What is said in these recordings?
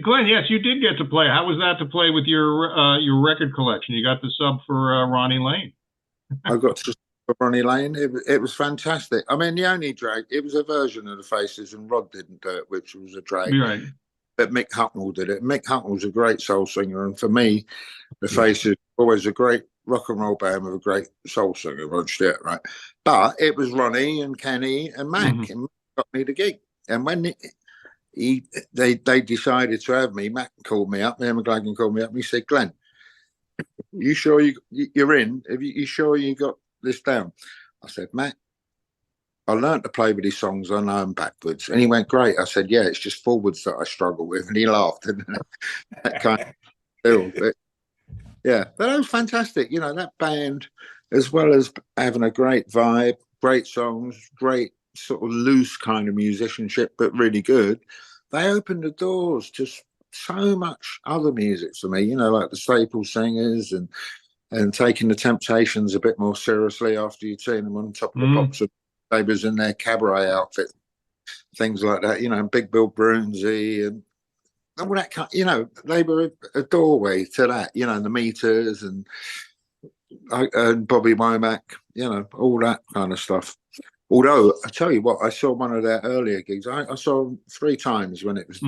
Glenn, yes, you did get to play. How was that to play with your record collection? You got the sub for Ronnie Lane. I got to for Ronnie Lane. It was fantastic. I mean, the only drag, it was a version of the Faces, and Rod didn't do it, which was a drag. Right. But Mick Hucknall did it. Mick Hucknall's a great soul singer, and for me, the Faces always a great rock and roll band with a great soul singer, Rod Stewart, right? But it was Ronnie and Kenny and Mac, and Mac got me the gig. And when they decided to have me, Mac called me up, McLagen called me up, and he said, "Glenn, you sure you're in? You sure you got this down?" I said, "Mac, I learned to play with these songs. I know them backwards." And he went, "Great." I said, "Yeah, it's just forwards that I struggle with." And he laughed. And that kind of deal. But yeah, but that was fantastic. You know, that band, as well as having a great vibe, great songs, great sort of loose kind of musicianship, but really good. They opened the doors to so much other music for me, you know, like the Staple Singers and taking the Temptations a bit more seriously after you'd seen them on Top of the Pops. They was in their cabaret outfit, things like that, you know, and Big Bill Broonzy and all that kind, you know, they were a doorway to that, you know, and the Meters and Bobby Womack, you know, all that kind of stuff. Although I tell you what, I saw one of their earlier gigs. I saw them 3 times when it was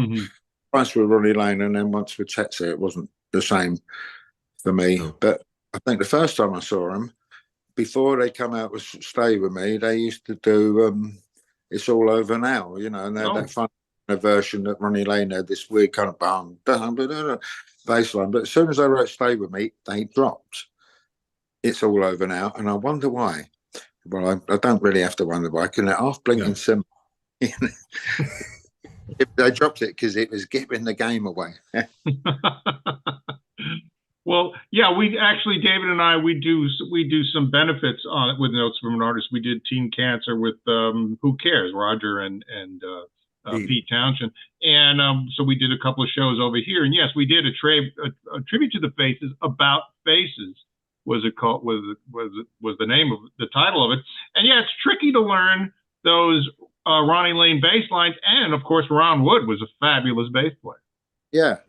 twice with Ronnie Lane and then once with Tetsu. It wasn't the same for me, but I think the first time I saw them, before they come out with Stay With Me, they used to do It's All Over Now, you know, and they had that fun version that Ronnie Lane had, this weird kind of bass line. But as soon as they wrote Stay With Me, they dropped It's All Over Now, and I wonder why. Well, I don't really have to wonder why. Can it half blinking simple? They dropped it because it was giving the game away. Well, yeah, we actually, David and I, we do some benefits on it with Notes from an Artist. We did Teen Cancer with Who Cares, Roger and Pete Townshend, and so we did a couple of shows over here. And yes, we did a tribute to the Faces about faces. Was it called? Was the name of the title of it? And yeah, it's tricky to learn those Ronnie Lane bass lines, and of course, Ron Wood was a fabulous bass player. Yeah,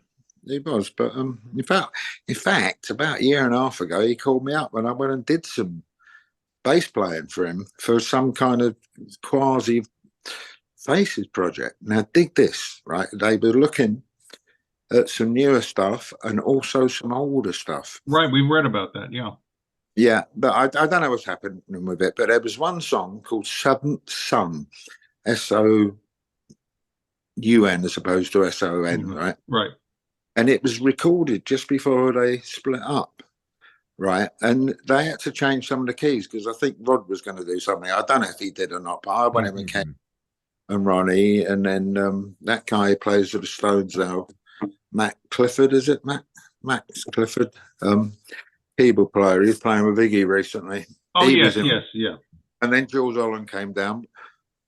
he was. But in fact, about a year and a half ago, he called me up, and I went and did some bass playing for him for some kind of quasi Faces project. Now, dig this, right? They were looking at some newer stuff and also some older stuff. Right, we read about that, yeah. Yeah, but I don't know what's happening with it, but there was one song called Seventh Son, S-O-U-N as opposed to S-O-N, right? Right. And it was recorded just before they split up, right? And they had to change some of the keys because I think Rod was going to do something. I don't know if he did or not, but I went in with Ken and Ronnie, and then that guy who plays with the Stones now, Matt Clifford, is it? Max Clifford, keyboard player. He's playing with Iggy recently. Oh, yes. And then Jules Holland came down,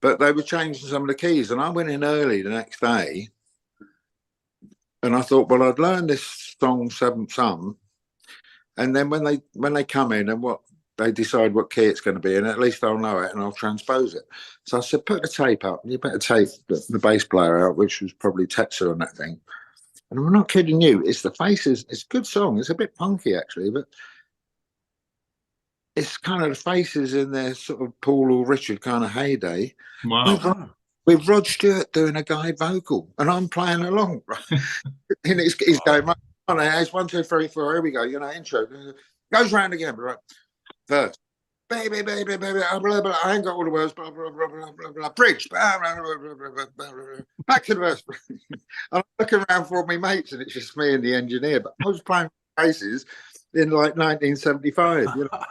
but they were changing some of the keys, and I went in early the next day, and I thought, well, I'd learn this song Seventh Son, and then when they come in and what they decide what key it's going to be, and at least I'll know it and I'll transpose it. So I said, put the tape up. You better tape the bass player out, which was probably Tetsu on that thing. And I'm not kidding you. It's the Faces. It's a good song. It's a bit punky, actually, but it's kind of the Faces in their sort of Paul or Richard kind of heyday. Wow. With Rod Stewart doing a guide vocal, and I'm playing along. Right? And he's going, right, on there, it's 1, 2, 3, 4. Here we go. You know, intro goes round again. Right, verse. Baby, blah, blah, blah. I ain't got all the words. Blah, blah, blah, blah, blah, blah. Bridge. Blah, blah, blah, blah, blah, blah, blah. Back to the verse. I'm looking around for all my mates, and it's just me and the engineer. But I was playing Faces in like 1975. You know?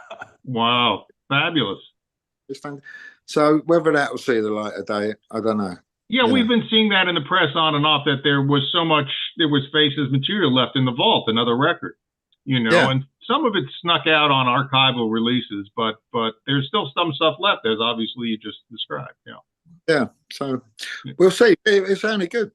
Wow, fabulous. It's fantastic. So whether that will see the light of day, I don't know. Yeah, we've been seeing that in the press on and off, that there was Faces material left in the vault, another record, you know, and some of it snuck out on archival releases, but there's still some stuff left, as obviously you just described. Yeah. So we'll see. It's only good.